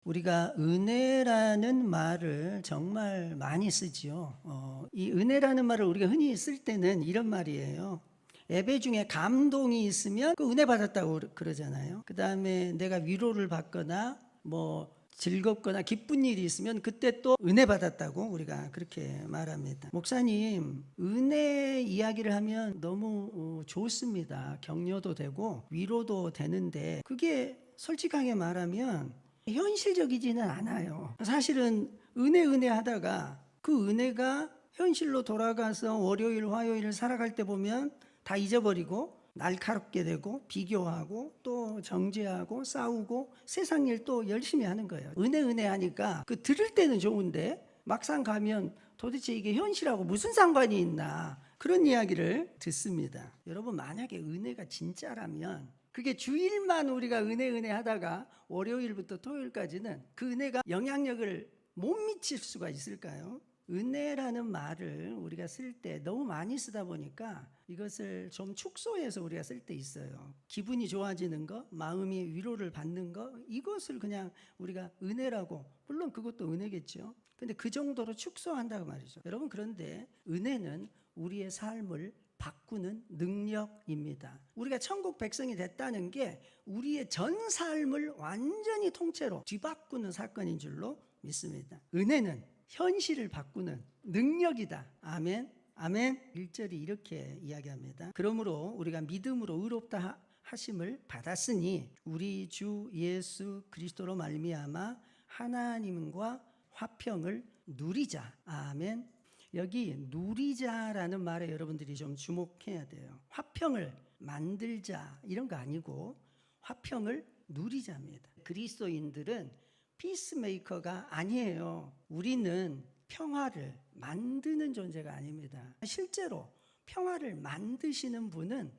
우리가 은혜라는 말을 정말 많이 쓰지요. 이 은혜라는 말을 우리가 흔히 쓸 때는 이런 말이에요. 예배 중에 감동이 있으면 그 은혜 받았다고 그러잖아요. 그 다음에 내가 위로를 받거나 뭐 즐겁거나 기쁜 일이 있으면 그때 또 은혜 받았다고 우리가 그렇게 말합니다. 목사님, 은혜 이야기를 하면 너무 좋습니다. 격려도 되고 위로도 되는데 그게 솔직하게 말하면 현실적이지는 않아요. 사실은 은혜 하다가 그 은혜가 현실로 돌아가서 월요일, 화요일 살아갈 때 보면 다 잊어버리고 날카롭게 되고 비교하고 또 정죄하고 싸우고 세상 일 또 열심히 하는 거예요. 은혜 하니까 그 들을 때는 좋은데 막상 가면 도대체 이게 현실하고 무슨 상관이 있나 그런 이야기를 듣습니다. 여러분, 만약에 은혜가 진짜라면 그게 주일만 우리가 은혜 하다가 월요일부터 토요일까지는 그 은혜가 영향력을 못 미칠 수가 있을까요? 은혜라는 말을 우리가 쓸 때 너무 많이 쓰다 보니까 이것을 좀 축소해서 우리가 쓸 때 있어요. 기분이 좋아지는 거, 마음이 위로를 받는 거, 이것을 그냥 우리가 은혜라고, 물론 그것도 은혜겠죠. 근데 그 정도로 축소한다고 말이죠. 여러분, 그런데 은혜는 우리의 삶을 바꾸는 능력입니다. 우리가 천국 백성이 됐다는 게 우리의 전 삶을 완전히 통째로 뒤바꾸는 사건인 줄로 믿습니다. 은혜는 현실을 바꾸는 능력이다. 아멘. 아멘. 1절이 이렇게 이야기합니다. 그러므로 우리가 믿음으로 의롭다 하심을 받았으니 우리 주 예수 그리스도로 말미암아 하나님과 화평을 누리자. 아멘. 여기 누리자라는 말에 여러분들이 좀 주목해야 돼요. 화평을 만들자 이런 거 아니고 화평을 누리자입니다. 그리스도인들은 피스메이커가 아니에요. 우리는 평화를 만드는 존재가 아닙니다. 실제로 평화를 만드시는 분은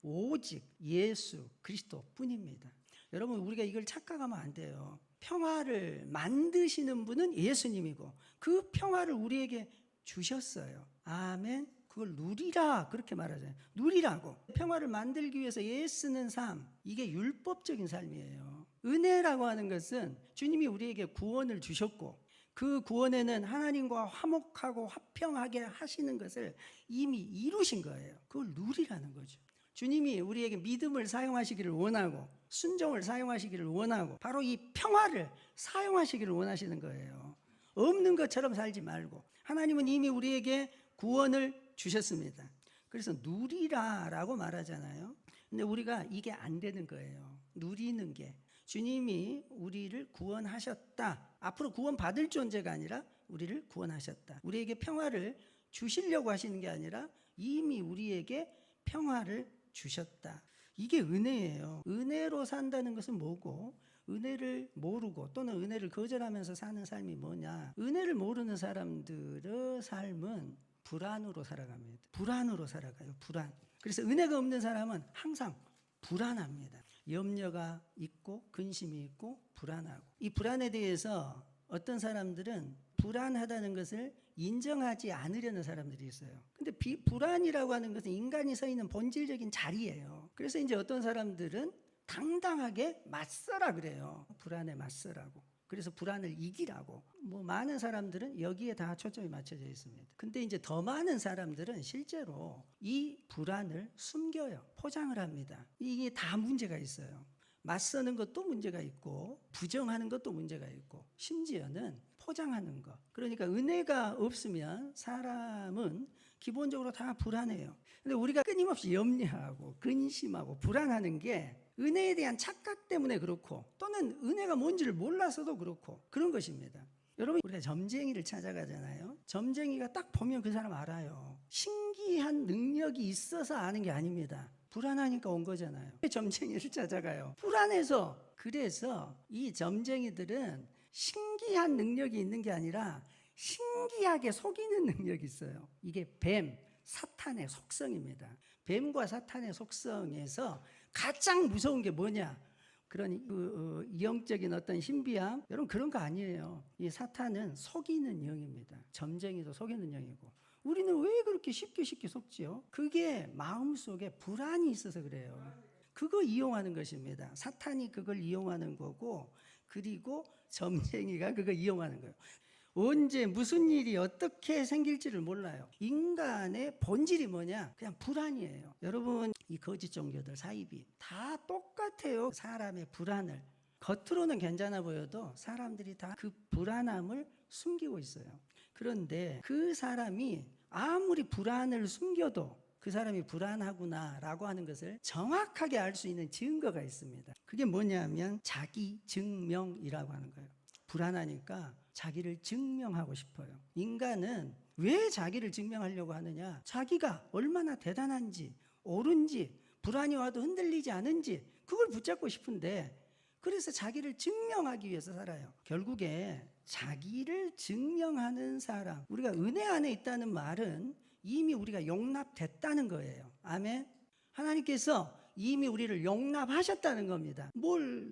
오직 예수 그리스도 뿐입니다. 여러분, 우리가 이걸 착각하면 안 돼요. 평화를 만드시는 분은 예수님이고 그 평화를 우리에게 주셨어요. 아멘. 그걸 누리라 그렇게 말하잖아요. 누리라고. 평화를 만들기 위해서 애쓰는 삶, 이게 율법적인 삶이에요. 은혜라고 하는 것은 주님이 우리에게 구원을 주셨고 그 구원에는 하나님과 화목하고 화평하게 하시는 것을 이미 이루신 거예요. 그걸 누리라는 거죠. 주님이 우리에게 믿음을 사용하시기를 원하고 순종을 사용하시기를 원하고 바로 이 평화를 사용하시기를 원하시는 거예요. 없는 것처럼 살지 말고 하나님은 이미 우리에게 구원을 주셨습니다. 그래서 누리라라고 말하잖아요. 근데 우리가 이게 안 되는 거예요. 누리는 게. 주님이 우리를 구원하셨다. 앞으로 구원받을 존재가 아니라 우리를 구원하셨다. 우리에게 평화를 주시려고 하시는 게 아니라 이미 우리에게 평화를 주셨다. 이게 은혜예요. 은혜로 산다는 것은 뭐고 은혜를 모르고 또는 은혜를 거절하면서 사는 삶이 뭐냐. 은혜를 모르는 사람들의 삶은 불안으로 살아갑니다. 불안으로 살아가요. 불안. 그래서 은혜가 없는 사람은 항상 불안합니다. 염려가 있고 근심이 있고 불안하고 이 불안에 대해서 어떤 사람들은 불안하다는 것을 인정하지 않으려는 사람들이 있어요. 근데 불안이라고 하는 것은 인간이 서 있는 본질적인 자리예요. 그래서 이제 어떤 사람들은 당당하게 맞서라 그래요. 불안에 맞서라고. 그래서 불안을 이기라고. 뭐 많은 사람들은 여기에 다 초점이 맞춰져 있습니다. 근데 이제 더 많은 사람들은 실제로 이 불안을 숨겨요. 포장을 합니다. 이게 다 문제가 있어요. 맞서는 것도 문제가 있고 부정하는 것도 문제가 있고 심지어는 포장하는 것. 그러니까 은혜가 없으면 사람은 기본적으로 다 불안해요. 근데 우리가 끊임없이 염려하고 근심하고 불안하는 게 은혜에 대한 착각 때문에 그렇고 또는 은혜가 뭔지를 몰라서도 그렇고 그런 것입니다. 여러분, 우리가 점쟁이를 찾아가잖아요. 점쟁이가 딱 보면 그 사람 알아요. 신기한 능력이 있어서 아는 게 아닙니다. 불안하니까 온 거잖아요. 점쟁이를 찾아가요. 불안해서. 그래서 이 점쟁이들은 신기한 능력이 있는 게 아니라 신기하게 속이는 능력이 있어요. 이게 뱀, 사탄의 속성입니다. 뱀과 사탄의 속성에서 가장 무서운 게 뭐냐? 그런 영적인 어떤 신비함, 여러분 그런 거 아니에요. 이 사탄은 속이는 영입니다. 점쟁이도 속이는 영이고 우리는 왜 그렇게 쉽게 속지요? 그게 마음속에 불안이 있어서 그래요. 그거 이용하는 것입니다. 사탄이 그걸 이용하는 거고 그리고 점쟁이가 그거 이용하는 거예요. 언제 무슨 일이 어떻게 생길지를 몰라요. 인간의 본질이 뭐냐? 그냥 불안이에요. 여러분, 이 거짓 종교들 사이비 다 똑같아요. 사람의 불안을 겉으로는 괜찮아 보여도 사람들이 다 그 불안함을 숨기고 있어요. 그런데 그 사람이 아무리 불안을 숨겨도 그 사람이 불안하구나라고 하는 것을 정확하게 알 수 있는 증거가 있습니다. 그게 뭐냐면 자기 증명이라고 하는 거예요. 불안하니까 자기를 증명하고 싶어요. 인간은 왜 자기를 증명하려고 하느냐? 자기가 얼마나 대단한지, 옳은지, 불안이 와도 흔들리지 않은지 그걸 붙잡고 싶은데, 그래서 자기를 증명하기 위해서 살아요. 결국에 자기를 증명하는 사람, 우리가 은혜 안에 있다는 말은 이미 우리가 용납됐다는 거예요. 아멘. 하나님께서 이미 우리를 용납하셨다는 겁니다.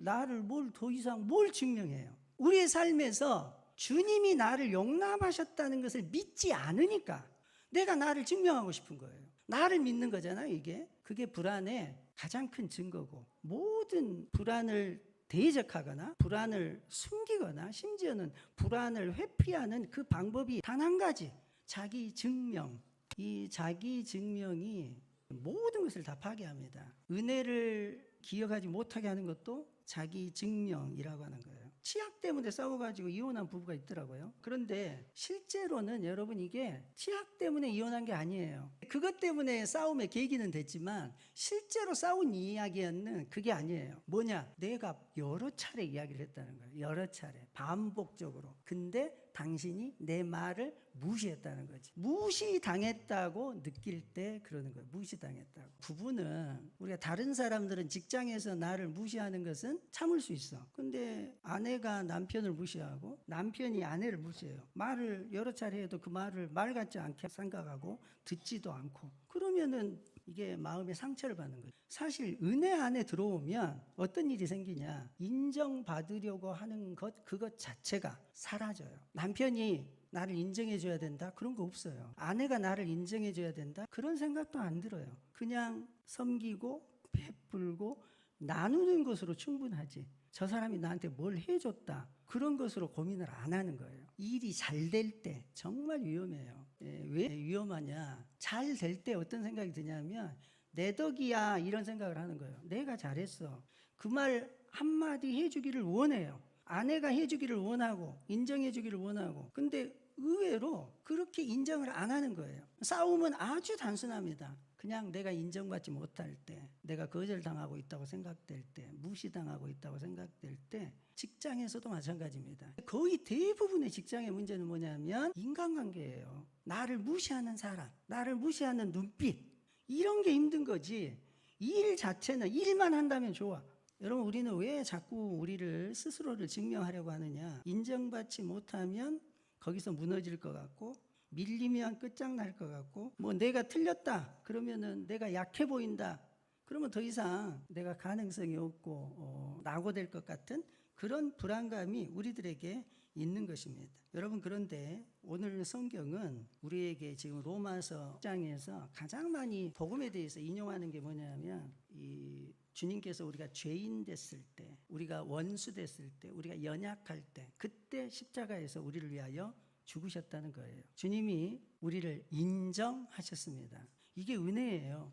나를 더 이상 뭘 증명해요? 우리의 삶에서 주님이 나를 용납하셨다는 것을 믿지 않으니까 내가 나를 증명하고 싶은 거예요. 나를 믿는 거잖아요, 이게. 그게 불안의 가장 큰 증거고, 모든 불안을 대적하거나 불안을 숨기거나 심지어는 불안을 회피하는 그 방법이 단 한 가지, 자기 증명. 이 자기 증명이 모든 것을 다 파괴합니다. 은혜를 기억하지 못하게 하는 것도 자기 증명이라고 하는 거예요. 치약 때문에 싸워가지고 이혼한 부부가 있더라고요. 그런데 실제로는 여러분, 이게 치약 때문에 이혼한 게 아니에요. 그것 때문에 싸움의 계기는 됐지만 실제로 싸운 이야기는 그게 아니에요. 뭐냐? 내가 여러 차례 이야기를 했다는 거예요. 여러 차례 반복적으로. 근데 당신이 내 말을 무시했다는 거지. 무시당했다고 느낄 때 그러는 거예요. 무시당했다고. 부부는, 우리가 다른 사람들은 직장에서 나를 무시하는 것은 참을 수 있어. 근데 아내가 남편을 무시하고 남편이 아내를 무시해요. 말을 여러 차례 해도 그 말을 말 같지 않게 생각하고 듣지도 않고, 그러면은 이게 마음의 상처를 받는 거예요. 사실 은혜 안에 들어오면 어떤 일이 생기냐? 인정받으려고 하는 그것 자체가 사라져요. 남편이 나를 인정해 줘야 된다? 그런 거 없어요. 아내가 나를 인정해 줘야 된다? 그런 생각도 안 들어요. 그냥 섬기고 베풀고 나누는 것으로 충분하지, 저 사람이 나한테 뭘 해줬다, 그런 것으로 고민을 안 하는 거예요. 일이 잘 될 때 정말 위험해요. 왜 위험하냐? 잘 될 때 어떤 생각이 드냐면 내 덕이야, 이런 생각을 하는 거예요. 내가 잘했어. 그 말 한마디 해주기를 원해요. 아내가 해주기를 원하고 인정해주기를 원하고. 근데 의외로 그렇게 인정을 안 하는 거예요. 싸움은 아주 단순합니다. 그냥 내가 인정받지 못할 때, 내가 거절당하고 있다고 생각될 때, 무시당하고 있다고 생각될 때, 직장에서도 마찬가지입니다. 거의 대부분의 직장의 문제는 뭐냐면 인간관계예요. 나를 무시하는 사람, 나를 무시하는 눈빛, 이런 게 힘든 거지. 일 자체는, 일만 한다면 좋아. 여러분, 우리는 왜 자꾸 우리를 스스로를 증명하려고 하느냐? 인정받지 못하면 거기서 무너질 것 같고, 밀리면 끝장날 것 같고, 내가 틀렸다 그러면은 내가 약해 보인다 그러면 더 이상 내가 가능성이 없고 낙오될 것 같은 그런 불안감이 우리들에게 있는 것입니다. 여러분, 그런데 오늘 성경은 우리에게 지금 로마서 1장에서 가장 많이 복음에 대해서 인용하는 게 뭐냐면, 이 주님께서 우리가 죄인 됐을 때, 우리가 원수 됐을 때, 우리가 연약할 때, 그때 십자가에서 우리를 위하여 죽으셨다는 거예요. 주님이 우리를 인정하셨습니다. 이게 은혜예요.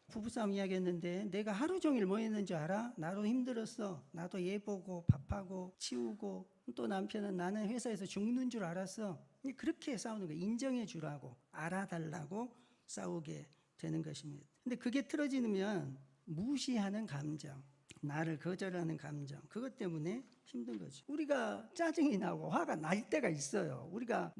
부부싸움 이야기했는데 내가 하루 종일 뭐 했는지 알아? 나도 힘들었어. 나도 얘 보고 밥하고 치우고, 또 남편은 나는 회사에서 죽는 줄 알았어. 그렇게 싸우는 거예요. 인정해 주라고, 알아달라고 싸우게 되는 것입니다. 근데 그게 틀어지면 무시하는 감정, 나를 거절하는 감정, 그것 때문에 힘든 거죠. 우리가 짜증이 나고 화가 날 때가 있어요. 우리가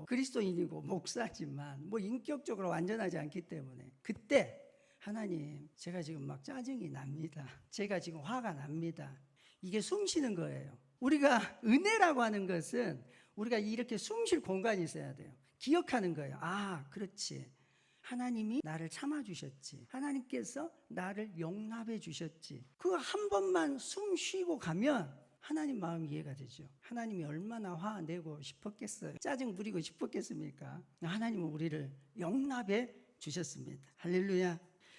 그리스도인이고 목사지만 인격적으로 완전하지 않기 때문에, 그때 하나님, 제가 지금 막 짜증이 납니다. 제가 지금 화가 납니다. 이게 숨 쉬는 거예요. 우리가 은혜라고 하는 것은 우리가 이렇게 숨 쉴 공간이 있어야 돼요. 기억하는 거예요. 아, 그렇지. 하나님이 나를 참아주셨지. 하나님께서 나를 용납해 주셨지. 그거 한 번만 숨 쉬고 가면 하나님 마음이 이해가 되죠. 하나님이 얼마나 화내고 싶었겠어요. 짜증 부리고 싶었겠습니까? 하나님은 우리를 용납해 주셨습니다. 할렐루야.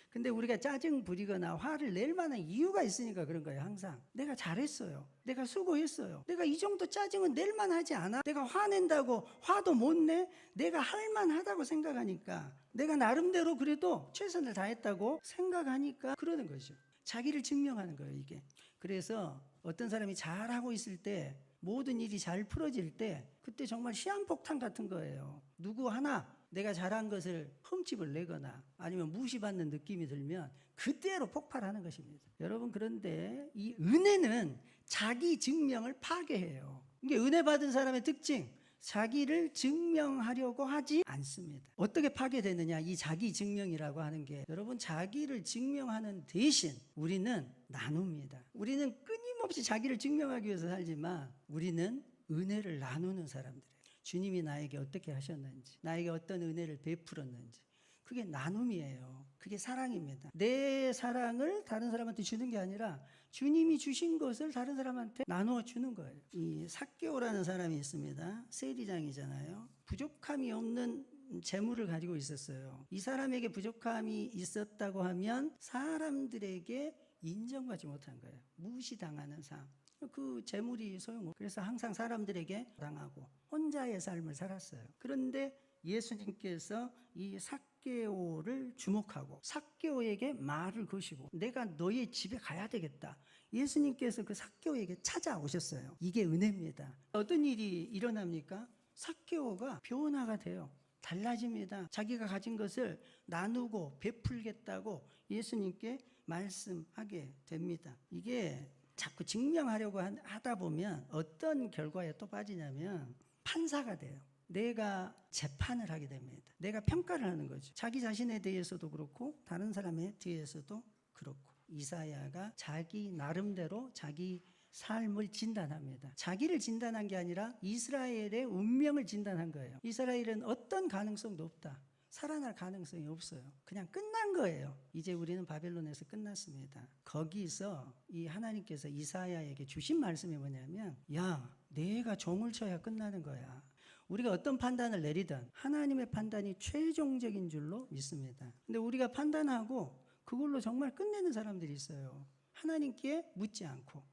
근데 우리가 짜증 부리거나 화를 낼 만한 이유가 있으니까 그런 거예요. 항상 내가 잘했어요, 내가 수고했어요, 내가 이 정도 짜증은 낼 만하지 않아, 내가 화낸다고 화도 못 내, 내가 할 만하다고 생각하니까, 내가 나름대로 그래도 최선을 다했다고 생각하니까 그러는 거죠. 자기를 증명하는 거예요, 이게. 그래서 어떤 사람이 잘하고 있을 때, 모든 일이 잘 풀어질 때, 그때 정말 시한폭탄 같은 거예요. 누구 하나 내가 잘한 것을 흠집을 내거나 아니면 무시받는 느낌이 들면 그대로 폭발하는 것입니다. 여러분, 그런데 이 은혜는 자기 증명을 파괴해요. 이게 은혜 받은 사람의 특징, 자기를 증명하려고 하지 않습니다. 어떻게 파괴되느냐, 이 자기 증명이라고 하는 게, 여러분, 자기를 증명하는 대신 우리는 나눕니다. 우리는 끊임없이 자기를 증명하기 위해서 살지만 우리는 은혜를 나누는 사람들이에요. 주님이 나에게 어떻게 하셨는지, 나에게 어떤 은혜를 베풀었는지, 그게 나눔이에요. 그게 사랑입니다. 내 사랑을 다른 사람한테 주는 게 아니라 주님이 주신 것을 다른 사람한테 나누어 주는 거예요. 이 삭개오라는 사람이 있습니다. 세리장이잖아요. 부족함이 없는 재물을 가지고 있었어요. 이 사람에게 부족함이 있었다고 하면 사람들에게 인정받지 못한 거예요. 무시당하는 삶. 그 재물이 소용없고, 그래서 항상 사람들에게 당하고 혼자의 삶을 살았어요. 그런데 예수님께서 이 삭개오를 주목하고 삭개오에게 말을 거시고, 내가 너의 집에 가야 되겠다. 예수님께서 그 삭개오에게 찾아오셨어요. 이게 은혜입니다. 어떤 일이 일어납니까? 삭개오가 변화가 돼요. 달라집니다. 자기가 가진 것을 나누고 베풀겠다고 예수님께 말씀하게 됩니다. 이게 자꾸 증명하려고 하다 보면 어떤 결과에 또 빠지냐면 판사가 돼요. 내가 재판을 하게 됩니다. 내가 평가를 하는 거죠. 자기 자신에 대해서도 그렇고 다른 사람에 대해서도 그렇고. 이사야가 자기 나름대로 자기 삶을 진단합니다. 자기를 진단한 게 아니라 이스라엘의 운명을 진단한 거예요. 이스라엘은 어떤 가능성도 없다. 살아날 가능성이 없어요. 그냥 끝난 거예요. 이제 우리는 바벨론에서 끝났습니다. 거기서 이 하나님께서 이사야에게 주신 말씀이 뭐냐면, 야, 내가 종을 쳐야 끝나는 거야. 우리가 어떤 판단을 내리든 하나님의 판단이 최종적인 줄로 믿습니다. 근데 우리가 판단하고 그걸로 정말 끝내는 사람들이 있어요. 하나님께 묻지 않고.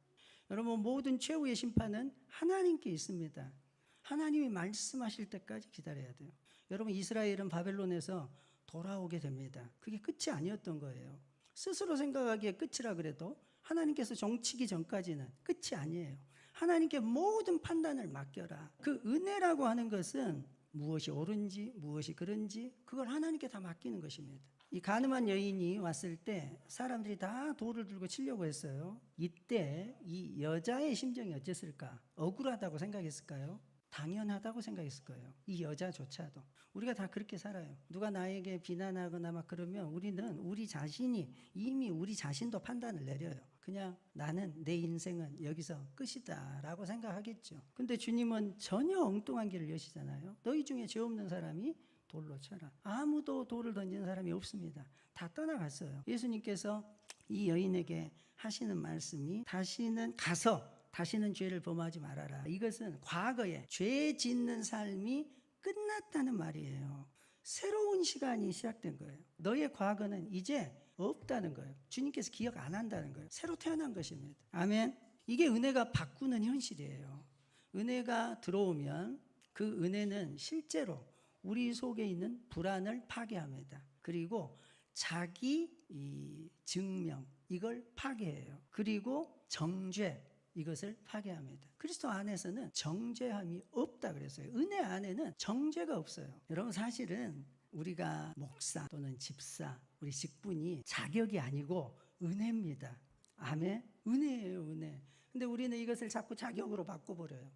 여러분, 모든 최후의 심판은 하나님께 있습니다. 하나님이 말씀하실 때까지 기다려야 돼요. 여러분, 이스라엘은 바벨론에서 돌아오게 됩니다. 그게 끝이 아니었던 거예요. 스스로 생각하기에 끝이라 그래도 하나님께서 정치기 전까지는 끝이 아니에요. 하나님께 모든 판단을 맡겨라. 그 은혜라고 하는 것은 무엇이 옳은지 무엇이 그른지 그걸 하나님께 다 맡기는 것입니다. 이 가늠한 여인이 왔을 때 사람들이 다 돌을 들고 치려고 했어요. 이때 이 여자의 심정이 어땠을까? 억울하다고 생각했을까요? 당연하다고 생각했을 거예요. 이 여자조차도. 우리가 다 그렇게 살아요. 누가 나에게 비난하거나 막 그러면 우리는 우리 자신이 이미 우리 자신도 판단을 내려요. 그냥 나는, 내 인생은 여기서 끝이다 라고 생각하겠죠. 근데 주님은 전혀 엉뚱한 길을 여시잖아요. 너희 중에 죄 없는 사람이 돌로 쳐라. 아무도 돌을 던지는 사람이 없습니다. 다 떠나갔어요. 예수님께서 이 여인에게 하시는 말씀이, 다시는 가서 다시는 죄를 범하지 말아라. 이것은 과거에 죄 짓는 삶이 끝났다는 말이에요. 새로운 시간이 시작된 거예요. 너의 과거는 이제 없다는 거예요. 주님께서 기억 안 한다는 거예요. 새로 태어난 것입니다. 아멘. 이게 은혜가 바꾸는 현실이에요. 은혜가 들어오면 그 은혜는 실제로 우리 속에 있는 불안을 파괴합니다. 그리고 자기 이 증명, 이걸 파괴해요. 그리고 정죄, 이것을 파괴합니다. 그리스도 안에서는 정죄함이 없다 그랬어요. 은혜 안에는 정죄가 없어요. 여러분, 사실은 우리가 목사 또는 집사, 우리 직분이 자격이 아니고 은혜입니다. 아멘. 은혜예요, 은혜. 근데 우리는 이것을 자꾸 자격으로 바꿔버려요.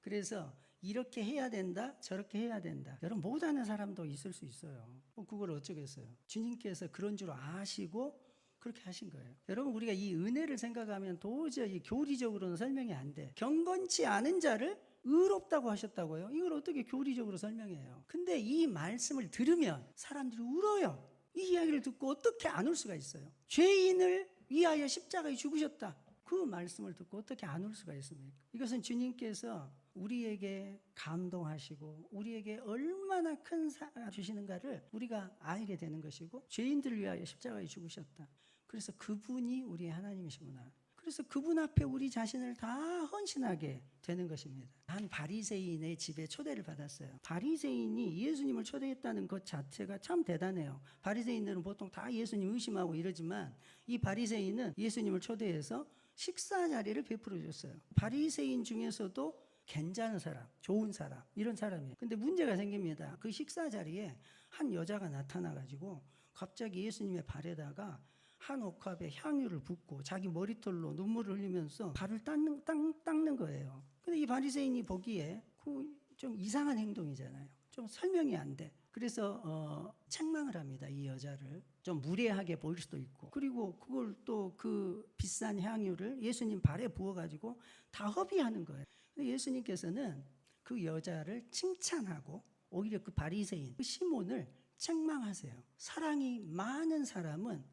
그래서 이렇게 해야 된다, 저렇게 해야 된다. 여러분, 못하는 사람도 있을 수 있어요. 그걸 어쩌겠어요. 주님께서 그런 줄 아시고 그렇게 하신 거예요. 여러분, 우리가 이 은혜를 생각하면 도저히 교리적으로는 설명이 안 돼. 경건치 않은 자를 의롭다고 하셨다고요? 이걸 어떻게 교리적으로 설명해요? 근데 이 말씀을 들으면 사람들이 울어요. 이 이야기를 듣고 어떻게 안 울 수가 있어요? 죄인을 위하여 십자가에 죽으셨다. 그 말씀을 듣고 어떻게 안 울 수가 있습니까? 이것은 주님께서 우리에게 감동하시고 우리에게 얼마나 큰 사랑 주시는가를 우리가 알게 되는 것이고, 죄인들을 위하여 십자가에 죽으셨다. 그래서 그분이 우리의 하나님이시구나. 그래서 그분 앞에 우리 자신을 다 헌신하게 되는 것입니다. 한 바리새인의 집에 초대를 받았어요. 바리새인이 예수님을 초대했다는 것 자체가 참 대단해요. 바리새인들은 보통 다 예수님 의심하고 이러지만 이 바리새인은 예수님을 초대해서 식사 자리를 베풀어 줬어요. 바리새인 중에서도 괜찮은 사람, 좋은 사람, 이런 사람이에요. 근데 문제가 생깁니다. 그 식사 자리에 한 여자가 나타나가지고 갑자기 예수님의 발에다가 한 옥합에 향유를 붓고 자기 머리털로 눈물을 흘리면서 발을 닦는 거예요. 근데 이 바리새인이 보기에 그 좀 이상한 행동이잖아요. 좀 설명이 안 돼. 그래서 책망을 합니다. 이 여자를. 좀 무례하게 보일 수도 있고, 그리고 그걸 또 그 비싼 향유를 예수님 발에 부어가지고 다 허비하는 거예요. 근데 예수님께서는 그 여자를 칭찬하고 오히려 그 바리새인, 그 시몬을 책망하세요. 사랑이 많은 사람은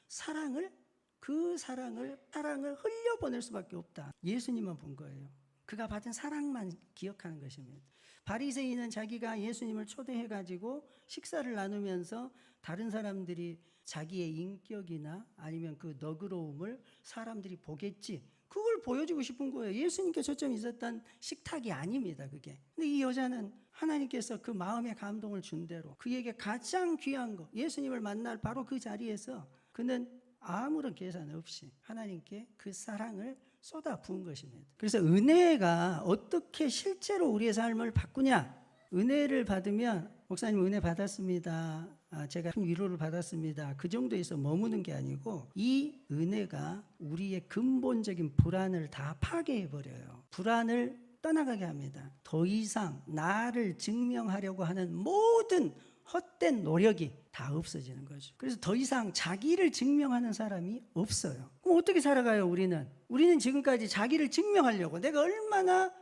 사랑을 흘려보낼 수밖에 없다. 예수님만 본 거예요. 그가 받은 사랑만 기억하는 것입니다. 바리새인은 자기가 예수님을 초대해가지고 식사를 나누면서 다른 사람들이 자기의 인격이나 아니면 그 너그러움을 사람들이 보겠지, 그걸 보여주고 싶은 거예요. 예수님께 초점이 있었던 식탁이 아닙니다, 그게. 근데 이 여자는 하나님께서 그 마음의 감동을 준 대로 그에게 가장 귀한 거, 예수님을 만날 바로 그 자리에서 그는 아무런 계산 없이 하나님께 그 사랑을 쏟아 부은 것입니다. 그래서 은혜가 어떻게 실제로 우리의 삶을 바꾸냐? 은혜를 받으면, 목사님 은혜 받았습니다, 제가 위로를 받았습니다, 그 정도에서 머무는 게 아니고 이 은혜가 우리의 근본적인 불안을 다 파괴해버려요. 불안을 떠나가게 합니다. 더 이상 나를 증명하려고 하는 모든 헛된 노력이 다 없어지는 거죠. 그래서 더 이상 자기를 증명하는 사람이 없어요. 그럼 어떻게 살아가요? 우리는 지금까지 자기를 증명하려고 내가 얼마나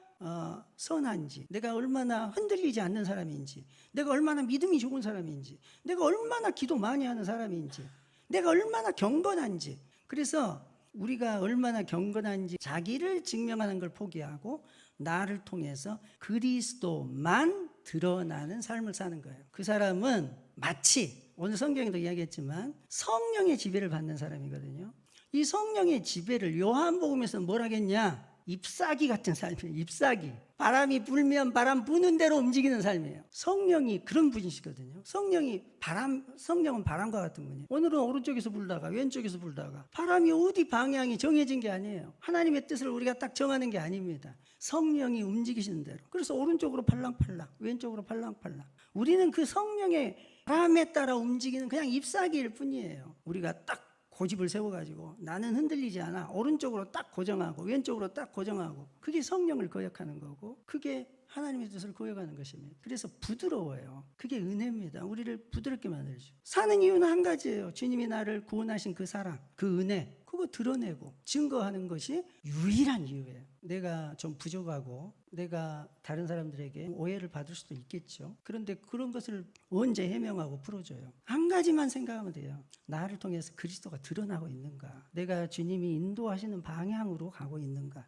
선한지, 내가 얼마나 흔들리지 않는 사람인지, 내가 얼마나 믿음이 좋은 사람인지, 내가 얼마나 기도 많이 하는 사람인지, 내가 얼마나 경건한지. 그래서 우리가 얼마나 경건한지 자기를 증명하는 걸 포기하고 나를 통해서 그리스도만 드러나는 삶을 사는 거예요. 그 사람은 마치 오늘 성경에도 이야기했지만 성령의 지배를 받는 사람이거든요. 이 성령의 지배를 요한복음에서 뭐라겠냐? ip사귀 같은 삶이에요. ip사귀. 바람이 불면 바람 부는 대로 움직이는 삶이에요. 성령이 그런 분이시거든요. 성령은 바람과 같은 분이에요. 오늘은 오른쪽에서 불다가 왼쪽에서 불다가, 바람이 어디 방향이 정해진 게 아니에요. 하나님의 뜻을 우리가 딱 정하는 게 아닙니다. 성령이 움직이시는 대로. 그래서 오른쪽으로 팔랑팔랑, 왼쪽으로 팔랑팔랑. 우리는 그 성령의 바람에 따라 움직이는 그냥 ip사귀일 뿐이에요. 우리가 딱 고집을 세워가지고 나는 흔들리지 않아, 오른쪽으로 딱 고정하고 왼쪽으로 딱 고정하고, 그게 성령을 거역하는 거고 그게 하나님의 뜻을 거역하는 것입니다. 그래서 부드러워요. 그게 은혜입니다. 우리를 부드럽게 만들죠. 사는 이유는 한 가지예요. 주님이 나를 구원하신 그 사랑, 그 은혜, 그거 드러내고 증거하는 것이 유일한 이유예요. 내가 좀 부족하고 내가 다른 사람들에게 오해를 받을 수도 있겠죠. 그런데 그런 것을 언제 해명하고 풀어줘요? 한 가지만 생각하면 돼요. 나를 통해서 그리스도가 드러나고 있는가? 내가 주님이 인도하시는 방향으로 가고 있는가?